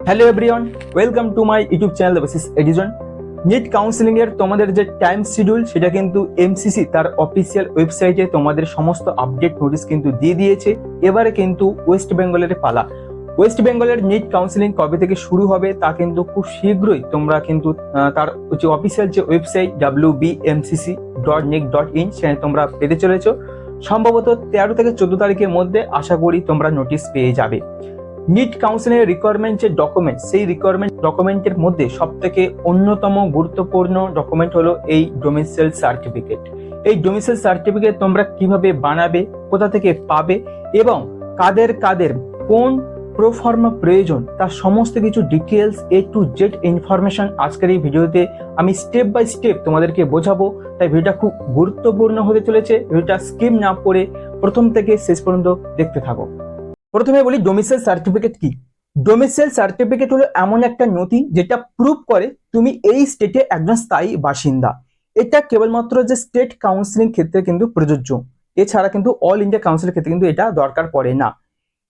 Hello everyone, welcome to my YouTube channel the Basis Edition. NEET counselling এর তোমাদের যে time schedule সেটা কিন্তু এমসিসি তার অফিসিয়াল ওয়েবসাইটে তোমাদের সমস্ত আপডেট নোটিশ কিন্তু দিয়ে দিয়েছে। এবারে কিন্তু ওয়েস্ট বেঙ্গলের পালা। ওয়েস্ট বেঙ্গলের নিট কাউন্সিলিং কবে থেকে শুরু হবে তা কিন্তু খুব শীঘ্রই তোমরা কিন্তু তার যে অফিসিয়াল যে ওয়েবসাইট wbmcc.nic.in সেখানে তোমরা পেতে চলেছো। সম্ভবত 13 থেকে 14 তারিখের মধ্যে আশা করি তোমরা নোটিশ পেয়ে যাবে। নিট কাউন্সিলিং এর রিকোয়ারমেন্ট যে ডকুমেন্ট, সেই রিকোয়ারমেন্ট ডকুমেন্টের মধ্যে সব থেকে অন্যতম গুরুত্বপূর্ণ ডকুমেন্ট হলো এই ডোমিসাইল সার্টিফিকেট। এই ডোমিসাইল সার্টিফিকেট তোমরা কিভাবে বানাবে, কোথা থেকে পাবে এবং কাদের কাদের কোন প্রোফর্মা প্রয়োজন, তার সমস্ত কিছু details A to Z information আজকের এই ভিডিওতে আমি স্টেপ বাই স্টেপ তোমাদেরকে বোঝাবো। তাই ভিডিওটা খুব গুরুত্বপূর্ণ হতে চলেছে। ভিডিওটা স্কিপ না করে প্রথম থেকে শেষ পর্যন্ত দেখতে থাকো। প্রথমে বলি ডোমিসাইল সার্টিফিকেট কি। ডোমিসাইল সার্টিফিকেট হলো এমন একটা নথি যেটা প্রুভ করে তুমি এই স্টেটে একজন স্থায়ী বাসিন্দা। এটা কেবলমাত্র যে স্টেট কাউন্সিলিং ক্ষেত্রে কিন্তু প্রযোজ্য, এছাড়া কিন্তু অল ইন্ডিয়া কাউন্সিলের ক্ষেত্রে কিন্তু এটা দরকার পড়ে না।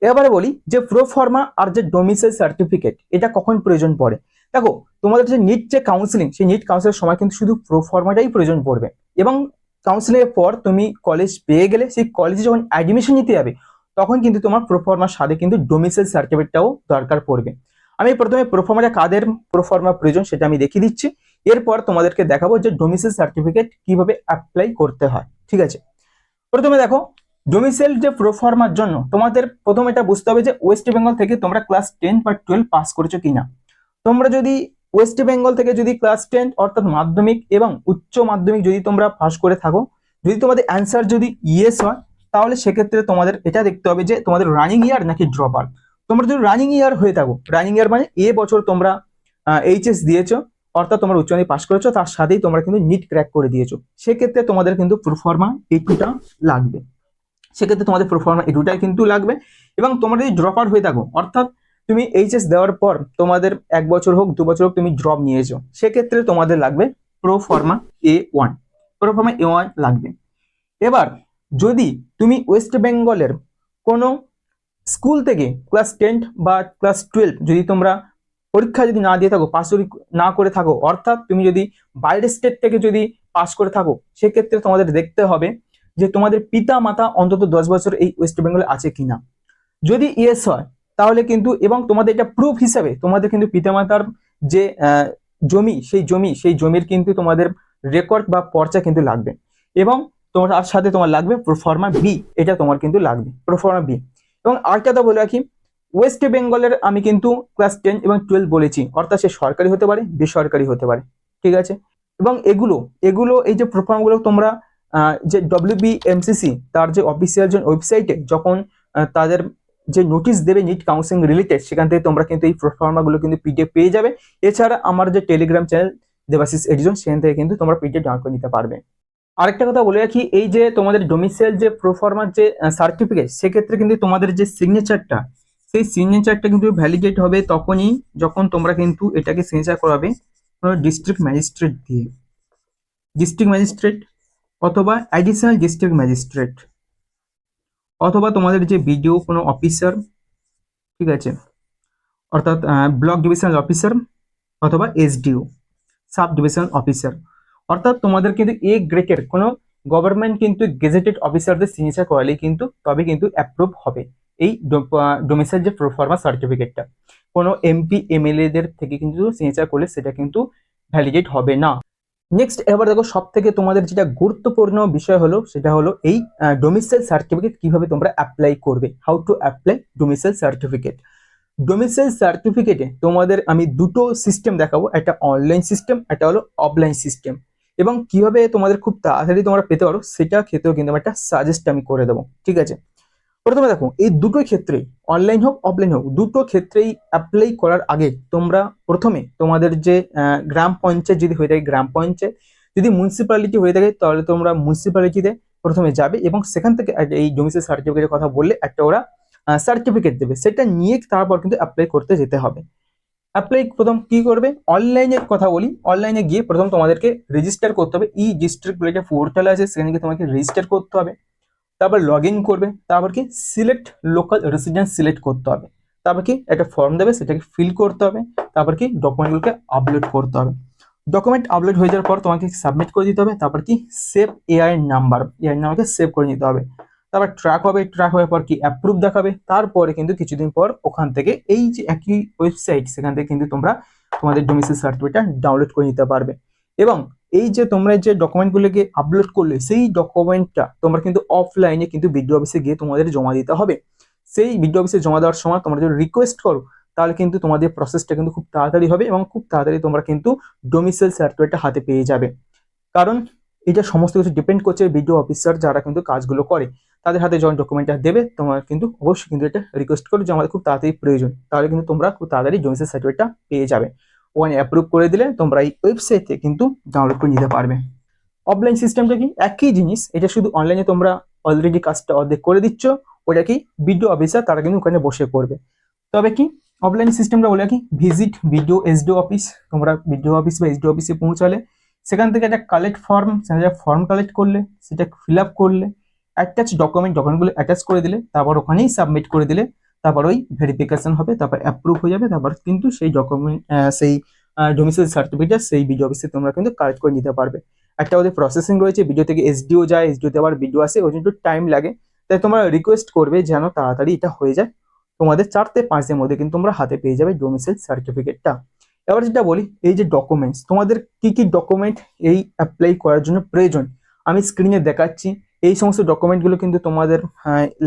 এবারে বলি যে প্রোফর্মা আর যে ডোমিসাইল সার্টিফিকেট এটা কখন প্রয়োজন পড়ে। দেখো, তোমাদের যে নিট যে কাউন্সিলিং, সেই নিট কাউন্সিলের সময় কিন্তু শুধু প্রোফর্মাটাই প্রয়োজন পড়বে এবং কাউন্সিলিং এর পর তুমি কলেজ পেয়ে গেলে সেই কলেজে যখন অ্যাডমিশন নিতে যাবে তখন কিন্তু তোমার প্রোফর্মার সাথে কিন্তু ডোমিসাইল সার্টিফিকেটটাও দরকার পড়বে। আমি প্রথমে প্রোফর্মাটা কাদের প্রোফর্মা প্রয়োজন সেটা আমি দেখিয়ে দিচ্ছি, এরপর তোমাদেরকে দেখাবো যে ডোমিসাইল সার্টিফিকেট কিভাবে অ্যাপ্লাই করতে হয়। ঠিক আছে, প্রথমে দেখো, ডোমিসাইল যে প্রোফর্মার জন্য তোমাদের প্রথমে এটা বুঝতে হবে যে ওয়েস্ট বেঙ্গল থেকে তোমরা ক্লাস 10 বা 12 পাস করেছো কিনা। তোমরা যদি ওয়েস্ট বেঙ্গল থেকে যদি ক্লাস 10 অর্থাৎ মাধ্যমিক এবং উচ্চ মাধ্যমিক যদি তোমরা পাস করে থাকো, যদি তোমাদের অ্যান্সার যদি ইয়েস হয়, তাহলে সেক্ষেত্রে তোমাদের এটা দেখতে হবে যে তোমাদের রানিং ইয়ার নাকি ড্রপ আউট। তোমরা যদি রানিং ইয়ার হয়ে থাকো, রানিং ইয়ার মানে এ বছর তোমরা এইচএস দিয়েছো অর্থাৎ তোমরা উচ্চ মাধ্যমিক পাস করেছো, তার সাথেই তোমরা কিন্তু নিট ক্র্যাক করে দিয়েছো, সেক্ষেত্রে তোমাদের কিন্তু প্রোফর্মা এটুটা লাগবে। সেক্ষেত্রে তোমাদের প্রোফর্মা এটুটাই কিন্তু লাগবে। এবং তোমরা যদি ড্রপ আউট হয়ে থাকো অর্থাৎ তুমি এইচএস দেওয়ার পর তোমাদের 1 বছর হোক 2 বছর হোক তুমি ড্রপ নিয়েছো, সেক্ষেত্রে তোমাদের লাগবে প্রোফর্মা A1। প্রোফর্মা A1 লাগবে। এবার যদি তুমি ওয়েস্ট বেঙ্গলের কোনো স্কুল থেকে ক্লাস 10 বা ক্লাস 12 যদি তোমরা পরীক্ষা যদি না দিয়ে থাকো, পাস যদি না করে থাকো, অর্থাৎ তুমি যদি বাইরের স্টেট থেকে যদি পাস করে থাকো, সেক্ষেত্রে তোমাদের দেখতে হবে যে তোমাদের পিতা মাতা অন্তত 10 বছর এই ওয়েস্ট বেঙ্গলে আছে কিনা। যদি ইয়েস হয় তাহলে কিন্তু, এবং তোমাদের এটা প্রুফ হিসাবে তোমাদের কিন্তু পিতামাতার যে সেই জমির কিন্তু তোমাদের রেকর্ড বা পর্চা কিন্তু লাগবে। এবং তোমার তার সাথে তোমার লাগবে প্রোফর্মা বি, এটা তোমার কিন্তু লাগবে প্রোফর্মা বি। এবং আরেকটা কথা বলে রাখি, ওয়েস্ট বেঙ্গলের আমি কিন্তু ক্লাস 10 এবং 12 বলেছি, অর্থাৎ সে সরকারি হতে পারে বেসরকারি হতে পারে। ঠিক আছে, এবং এগুলো এগুলো এই যে প্রোফর্মাগুলো তোমরা যে WBMCC তার যে অফিসিয়াল যে ওয়েবসাইটে যখন তাদের যে নোটিশ দেবে নিট কাউন্সিলিং রিলেটেড, সেখান থেকে তোমরা কিন্তু এই প্রোফর্মাগুলো কিন্তু পিডিএফ পেয়ে যাবে। এছাড়া আমার যে টেলিগ্রাম চ্যানেল দেবাশিস এডিশন, সেখান থেকে কিন্তু তোমরা পিডিএফ ডাউনলোড করে নিতে পারবে। আরেকটা কথা বলে রাখি, এই যে তোমাদের ডোমিসাইল যে প্রোফর্মার যে সার্টিফিকেট, সেক্ষেত্রে কিন্তু তোমাদের যে সিগনেচারটা, সেই সিগনেচারটা কিন্তু ভ্যালিডেট হবে তখনই যখন তোমরা কিন্তু এটাকে সিগনেচার করাবে ডিস্ট্রিক্ট ম্যাজিস্ট্রেট দিয়ে, ডিস্ট্রিক্ট ম্যাজিস্ট্রেট অথবা অ্যাডিশনাল ডিস্ট্রিক্ট ম্যাজিস্ট্রেট অথবা তোমাদের যে বিডিও কোনো অফিসার, ঠিক আছে, অর্থাৎ ব্লক ডিভিশনাল অফিসার অথবা SDO সাব ডিভিশনাল অফিসার। অর্থাৎ তোমাদের কিন্তু এ গ্রেডের কোনো গভর্নমেন্ট কিন্তু গেজেটেড অফিসারদের সিগনেচার করালেই কিন্তু তবে কিন্তু অ্যাপ্রুভ হবে এই ডোমিসাইল যে প্রোফর্মা সার্টিফিকেটটা। কোনো MP MLA দের থেকে কিন্তু সিগনেচার করলে সেটা কিন্তু ভ্যালিডেট হবে না। নেক্সট, এবার দেখো সব থেকে তোমাদের যেটা গুরুত্বপূর্ণ বিষয় হলো সেটা হলো এই ডোমিসাইল সার্টিফিকেট কিভাবে তোমরা অ্যাপ্লাই করবে, how to apply domicile certificate. Domicile সার্টিফিকেটে তোমাদের আমি দুটো সিস্টেম দেখাবো, একটা অনলাইন সিস্টেম, একটা হলো অফলাইন সিস্টেম। এবং কিভাবে তোমাদের খুব তাড়াতাড়ি তোমরা পেতে পারো সেটা ক্ষেত্রেও কিন্তু একটা সাজেস্ট আমি করে দেবো। ঠিক আছে, প্রথমে দেখো এই দুটো ক্ষেত্রেই, অনলাইন হোক অফলাইন হোক, দুটো ক্ষেত্রেই অ্যাপ্লাই করার আগে তোমরা প্রথমে তোমাদের যে গ্রাম পঞ্চায়েত যদি হয়ে থাকে গ্রাম পঞ্চায়েত, যদি মিউনিসিপ্যালিটি হয়ে থাকে তাহলে তোমরা মিউনিসিপ্যালিটিতে প্রথমে যাবে এবং সেখান থেকে এই ডোমিসাইল সার্টিফিকেটের কথা বললে একটা ওরা সার্টিফিকেট দেবে, সেটা নিয়ে তারপর কিন্তু অ্যাপ্লাই করতে যেতে হবে। অ্যাপ্লাই প্রথম কি করবে, অনলাইনের কথা বলি, অনলাইনে গিয়ে প্রথম তোমাদেরকে রেজিস্টার করতে হবে। ই ডিস্ট্রিক্ট বলে একটা পোর্টাল আছে, সেখানে গিয়ে তোমাকে রেজিস্টার করতে হবে। তারপর লগ ইন করবে, তারপর কি সিলেক্ট লোকাল রেসিডেন্স সিলেক্ট করতে হবে। তারপর কি একটা ফর্ম দেবে, সেটাকে ফিল করতে হবে, তারপর কি ডকুমেন্টগুলোকে আপলোড করতে হবে। ডকুমেন্ট আপলোড হয়ে যাওয়ার পর তোমাকে সাবমিট করে দিতে হবে। তারপর কি সেভ এআই নাম্বারকে সেভ করে নিতে হবে। তারপর ট্র্যাক হবে, ট্র্যাক হওয়ার পর কি অ্যাপ্রুভ দেখাবে। তারপরে কিন্তু কিছুদিন পর ওখান থেকে এই যে একই ওয়েবসাইট, সেখান থেকে কিন্তু তোমরা তোমাদের ডোমিসাইল সার্টিফিকেটটা ডাউনলোড করে নিতে পারবে। এবং এই যে তোমরা যে ডকুমেন্টগুলোকে আপলোড করলে, সেই ডকুমেন্টটা তোমরা কিন্তু অফলাইনে কিন্তু বিডিও অফিসে গিয়ে তোমাদের জমা দিতে হবে। সেই বিডিও অফিসে জমা দেওয়ার সময় তোমরা যদি রিকোয়েস্ট করো, তাহলে কিন্তু তোমাদের প্রসেসটা কিন্তু খুব তাড়াতাড়ি হবে এবং খুব তাড়াতাড়ি তোমরা কিন্তু ডোমিসাইল সার্টিফিকেটটা হাতে পেয়ে যাবে। কারণ এটা সমস্ত কিছু ডিপেন্ড করছে বিডিও অফিসার যারা কিন্তু কাজগুলো করে, তাদের হাতে যখন ডকুমেন্টটা দেবে, তোমার কিন্তু অবশ্যই কিন্তু এটা রিকোয়েস্ট করো যে আমাদের খুব তাড়াতাড়ি প্রয়োজন, তাহলে কিন্তু তোমরা খুব তাড়াতাড়ি ডোমিসাইল সার্টিফিকেটটা পেয়ে যাবে। ওখানে অ্যাপ্রুভ করে দিলে তোমরা এই ওয়েবসাইট থেকে কিন্তু ডাউনলোড করে নিতে পারবে। অফলাইন সিস্টেমটা কি একই জিনিস, এটা শুধু অনলাইনে তোমরা অলরেডি কাজটা অর্ধেক করে দিচ্ছ, ওটা কি বিডিও অফিসার তারা কিন্তু ওখানে বসে করবে। তবে কি অফলাইন সিস্টেমটা বলে কি ভিজিট বিডিও এসডিও অফিস, তোমরা বিডিও অফিস বা এসডিও অফিসে পৌঁছালে, সেখান থেকে একটা কালেক্ট ফর্ম, সেখানে ফর্ম কালেক্ট করলে, সেটা ফিল আপ করলে, অ্যাটাচ ডকুমেন্টগুলো অ্যাটাচ করে দিলে, তারপর ওখানেই সাবমিট করে দিলে, তারপর ওই ভেরিফিকেশন হবে, তারপর অ্যাপ্রুভ হয়ে যাবে, তারপর কিন্তু সেই ডকুমেন্ট সেই ডোমিসাইল সার্টিফিকেট সেই বিডিও অফিসে তোমরা কিন্তু কালেক্ট করে নিতে পারবে। একটা ওদের প্রসেসিং রয়েছে, ভিডিও থেকে এসডিও যায়, এসডিওতে আবার ভিডিও আসে, ওই জন্য একটু টাইম লাগে। তাই তোমরা রিকোয়েস্ট করবে যেন তাড়াতাড়ি এটা হয়ে যায়। তোমাদের 4 থেকে 5 দিনের মধ্যে কিন্তু তোমরা হাতে পেয়ে যাবে ডোমিসাইল সার্টিফিকেটটা। এবার যেটা বলি, এই যে ডকুমেন্টস, তোমাদের কি কি ডকুমেন্ট এই অ্যাপ্লাই করার জন্য প্রয়োজন, আমি স্ক্রিনে দেখাচ্ছি। এই সমস্ত ডকুমেন্টগুলো কিন্তু তোমাদের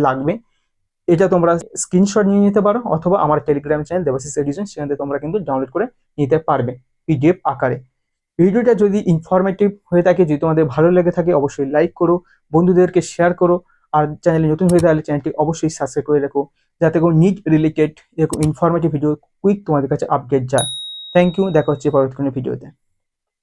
লাগবে। এটা তোমরা স্ক্রিনশট নিয়ে নিতে পারো, অথবা আমার টেলিগ্রাম চ্যানেল দেবাশিস এডিশন, সেখান থেকে তোমরা কিন্তু ডাউনলোড করে নিতে পারবে পিডিএফ আকারে। ভিডিওটা যদি ইনফরমেটিভ হয়ে থাকে, যদি তোমাদের ভালো লেগে থাকে, অবশ্যই লাইক করো, বন্ধুদেরকে শেয়ার করো। আর চ্যানেলে নতুন হয়ে তাহলে চ্যানেলটি অবশ্যই সাবস্ক্রাইব করে রাখো, যাতে কোনো নিট রিলেটেড এরকম ইনফরমেটিভ ভিডিও কুইক তোমাদের কাছে আপডেট যায়। থ্যাংক ইউ, দেখা হচ্ছে পরবর্তী কোনো ভিডিওতে।